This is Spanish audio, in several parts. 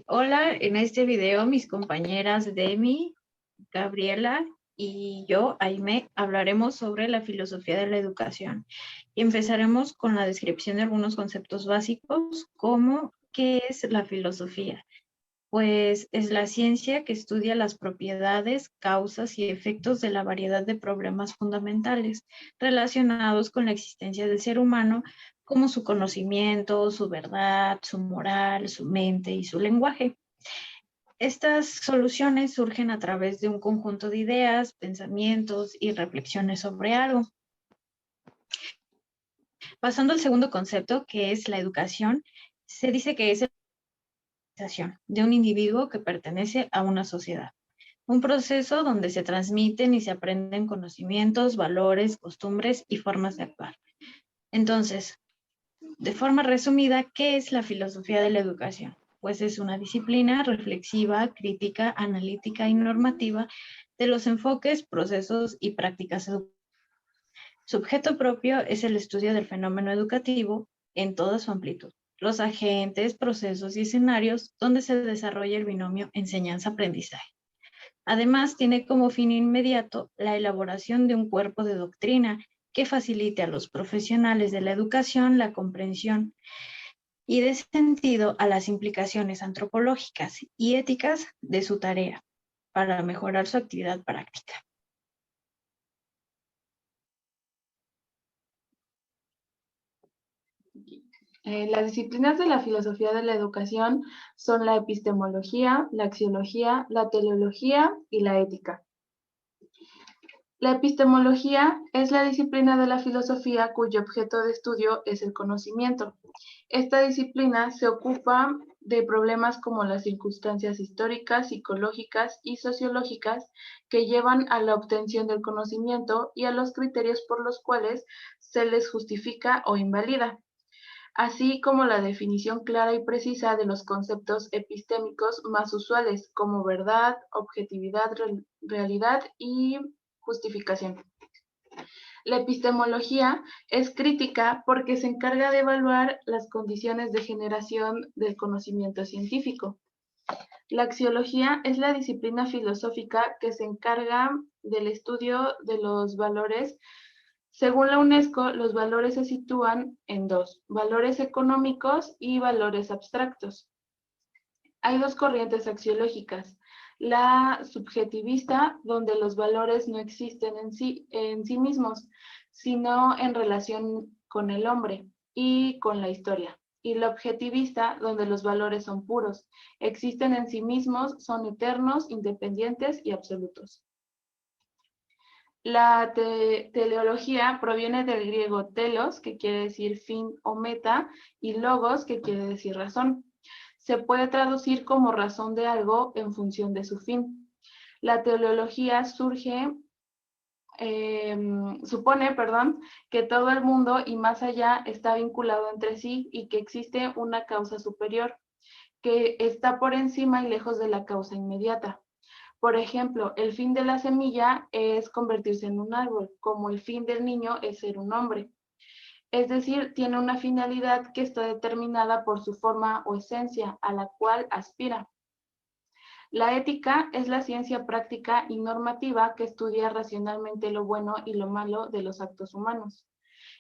Hola, en este video mis compañeras Demi, Gabriela y yo, Aime, hablaremos sobre la filosofía de la educación. Y empezaremos con la descripción de algunos conceptos básicos, como ¿qué es la filosofía? Pues es la ciencia que estudia las propiedades, causas y efectos de la variedad de problemas fundamentales relacionados con la existencia del ser humano, como su conocimiento, su verdad, su moral, su mente y su lenguaje. Estas soluciones surgen a través de un conjunto de ideas, pensamientos y reflexiones sobre algo. Pasando al segundo concepto, que es la educación, se dice que es la organización de un individuo que pertenece a una sociedad. Un proceso donde se transmiten y se aprenden conocimientos, valores, costumbres y formas de actuar. Entonces, de forma resumida, ¿qué es la filosofía de la educación? Pues es una disciplina reflexiva, crítica, analítica y normativa de los enfoques, procesos y prácticas educativas. Su objeto propio es el estudio del fenómeno educativo en toda su amplitud, los agentes, procesos y escenarios donde se desarrolla el binomio enseñanza-aprendizaje. Además, tiene como fin inmediato la elaboración de un cuerpo de doctrina que facilite a los profesionales de la educación la comprensión y dé sentido a las implicaciones antropológicas y éticas de su tarea para mejorar su actividad práctica. Las disciplinas de la filosofía de la educación son la epistemología, la axiología, la teleología y la ética. La epistemología es la disciplina de la filosofía cuyo objeto de estudio es el conocimiento. Esta disciplina se ocupa de problemas como las circunstancias históricas, psicológicas y sociológicas que llevan a la obtención del conocimiento y a los criterios por los cuales se les justifica o invalida, así como la definición clara y precisa de los conceptos epistémicos más usuales, como verdad, objetividad, realidad y justificación. La epistemología es crítica porque se encarga de evaluar las condiciones de generación del conocimiento científico. La axiología es la disciplina filosófica que se encarga del estudio de los valores. Según la UNESCO, los valores se sitúan en dos: valores económicos y valores abstractos. Hay dos corrientes axiológicas: la subjetivista, donde los valores no existen en sí mismos, sino en relación con el hombre y con la historia; y la objetivista, donde los valores son puros, existen en sí mismos, son eternos, independientes y absolutos. La teleología proviene del griego telos, que quiere decir fin o meta, y logos, que quiere decir razón. Se puede traducir como razón de algo en función de su fin. La teleología supone, que todo el mundo y más allá está vinculado entre sí y que existe una causa superior, que está por encima y lejos de la causa inmediata. Por ejemplo, el fin de la semilla es convertirse en un árbol, como el fin del niño es ser un hombre. Es decir, tiene una finalidad que está determinada por su forma o esencia, a la cual aspira. La ética es la ciencia práctica y normativa que estudia racionalmente lo bueno y lo malo de los actos humanos.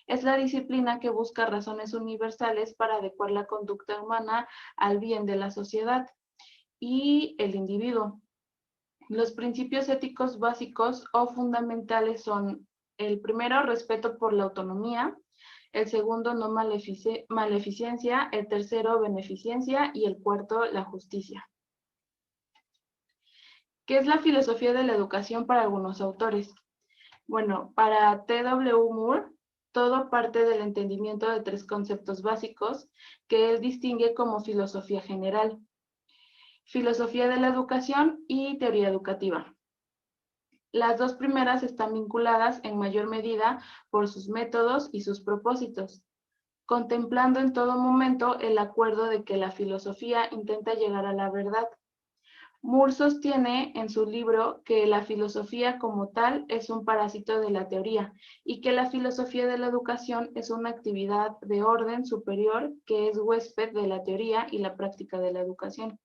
Es la disciplina que busca razones universales para adecuar la conducta humana al bien de la sociedad y el individuo. Los principios éticos básicos o fundamentales son: el primero, respeto por la autonomía; el segundo, no maleficencia; el tercero, beneficencia; y el cuarto, la justicia. ¿Qué es la filosofía de la educación para algunos autores? Bueno, para T.W. Moore, todo parte del entendimiento de tres conceptos básicos que él distingue como filosofía general: filosofía de la educación y teoría educativa. Las dos primeras están vinculadas en mayor medida por sus métodos y sus propósitos, contemplando en todo momento el acuerdo de que la filosofía intenta llegar a la verdad. Moore sostiene en su libro que la filosofía como tal es un parásito de la teoría y que la filosofía de la educación es una actividad de orden superior que es huésped de la teoría y la práctica de la educación.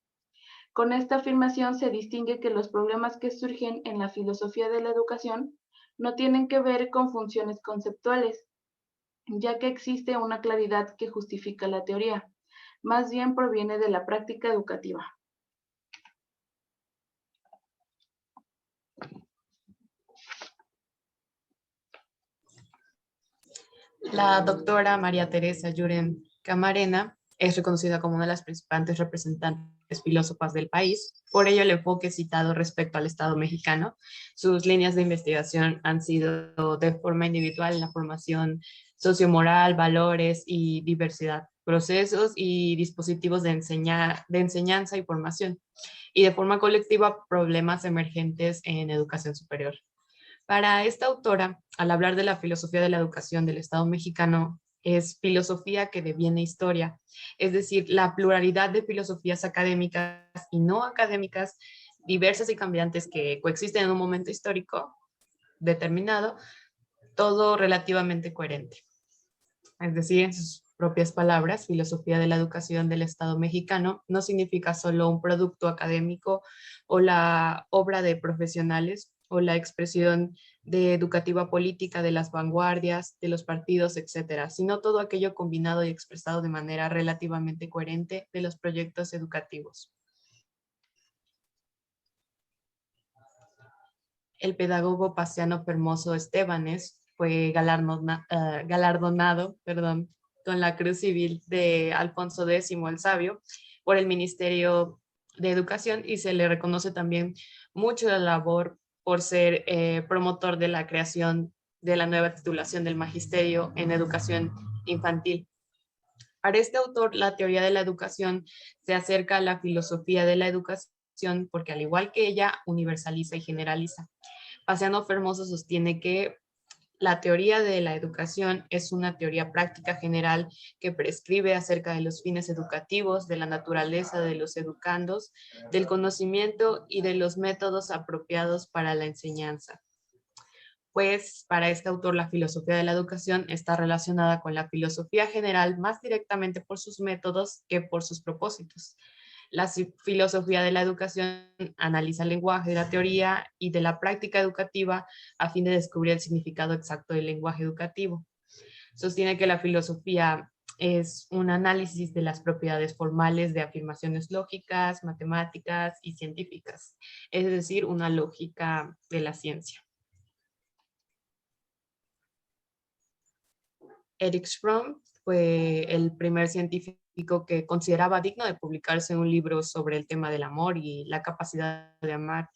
Con esta afirmación se distingue que los problemas que surgen en la filosofía de la educación no tienen que ver con funciones conceptuales, ya que existe una claridad que justifica la teoría, más bien proviene de la práctica educativa. La doctora María Teresa Llurén Camarena es reconocida como una de las principales representantes filósofas del país. Por ello, el enfoque citado respecto al Estado mexicano, sus líneas de investigación han sido de forma individual en la formación sociomoral, valores y diversidad, procesos y dispositivos de enseñanza y formación, y de forma colectiva, problemas emergentes en educación superior. Para esta autora, al hablar de la filosofía de la educación del Estado mexicano, es filosofía que deviene historia, es decir, la pluralidad de filosofías académicas y no académicas, diversas y cambiantes que coexisten en un momento histórico determinado, todo relativamente coherente. Es decir, en sus propias palabras, filosofía de la educación del Estado mexicano no significa solo un producto académico o la obra de profesionales o la expresión de educativa política de las vanguardias, de los partidos, etcétera, sino todo aquello combinado y expresado de manera relativamente coherente de los proyectos educativos. El pedagogo Paciano Fermoso Estebanes fue galardonado con la Cruz Civil de Alfonso X el Sabio por el Ministerio de Educación, y se le reconoce también mucho la labor por ser promotor de la creación de la nueva titulación del magisterio en educación infantil. Para este autor, la teoría de la educación se acerca a la filosofía de la educación porque, al igual que ella, universaliza y generaliza. Paciano Fermoso sostiene que la teoría de la educación es una teoría práctica general que prescribe acerca de los fines educativos, de la naturaleza de los educandos, del conocimiento y de los métodos apropiados para la enseñanza. Pues para este autor la filosofía de la educación está relacionada con la filosofía general más directamente por sus métodos que por sus propósitos. La filosofía de la educación analiza el lenguaje de la teoría y de la práctica educativa a fin de descubrir el significado exacto del lenguaje educativo. Sostiene que la filosofía es un análisis de las propiedades formales de afirmaciones lógicas, matemáticas y científicas, es decir, una lógica de la ciencia. Erich Fromm fue el primer científico que consideraba digno de publicarse un libro sobre el tema del amor y la capacidad de amar,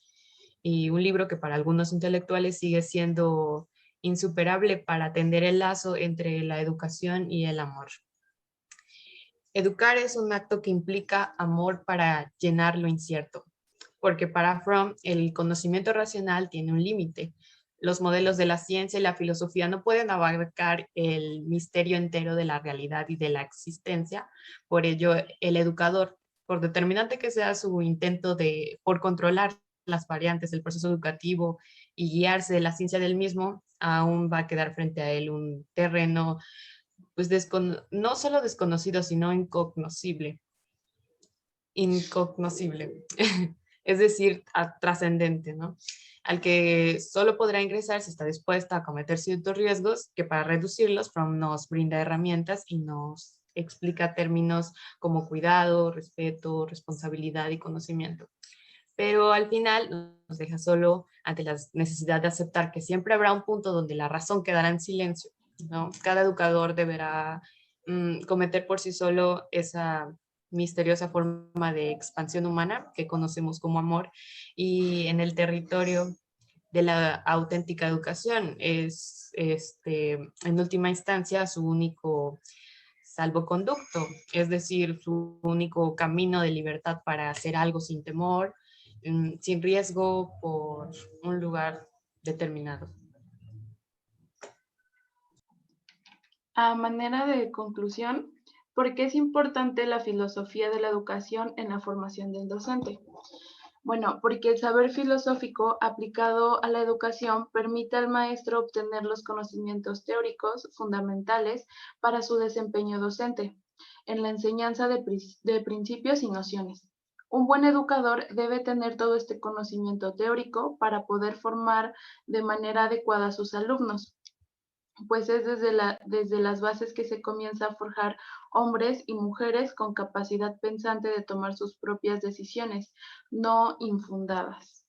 y un libro que para algunos intelectuales sigue siendo insuperable para tender el lazo entre la educación y el amor. Educar es un acto que implica amor para llenar lo incierto, porque para Fromm el conocimiento racional tiene un límite. Los modelos de la ciencia y la filosofía no pueden abarcar el misterio entero de la realidad y de la existencia. Por ello, el educador, por determinante que sea su intento por controlar las variantes del proceso educativo y guiarse de la ciencia del mismo, aún va a quedar frente a él un terreno, pues no solo desconocido, sino incognoscible. Es decir, trascendente, ¿no? Al que solo podrá ingresar si está dispuesta a cometer ciertos riesgos, que para reducirlos Fromm nos brinda herramientas y nos explica términos como cuidado, respeto, responsabilidad y conocimiento. Pero al final nos deja solo ante la necesidad de aceptar que siempre habrá un punto donde la razón quedará en silencio, ¿no? Cada educador deberá cometer por sí solo esa misteriosa forma de expansión humana que conocemos como amor, y en el territorio de la auténtica educación es, en última instancia, su único salvoconducto, es decir, su único camino de libertad para hacer algo sin temor, sin riesgo, por un lugar determinado. A manera de conclusión, ¿por qué es importante la filosofía de la educación en la formación del docente? Bueno, porque el saber filosófico aplicado a la educación permite al maestro obtener los conocimientos teóricos fundamentales para su desempeño docente en la enseñanza de principios y nociones. Un buen educador debe tener todo este conocimiento teórico para poder formar de manera adecuada a sus alumnos, pues es desde las bases que se comienza a forjar hombres y mujeres con capacidad pensante de tomar sus propias decisiones, no infundadas.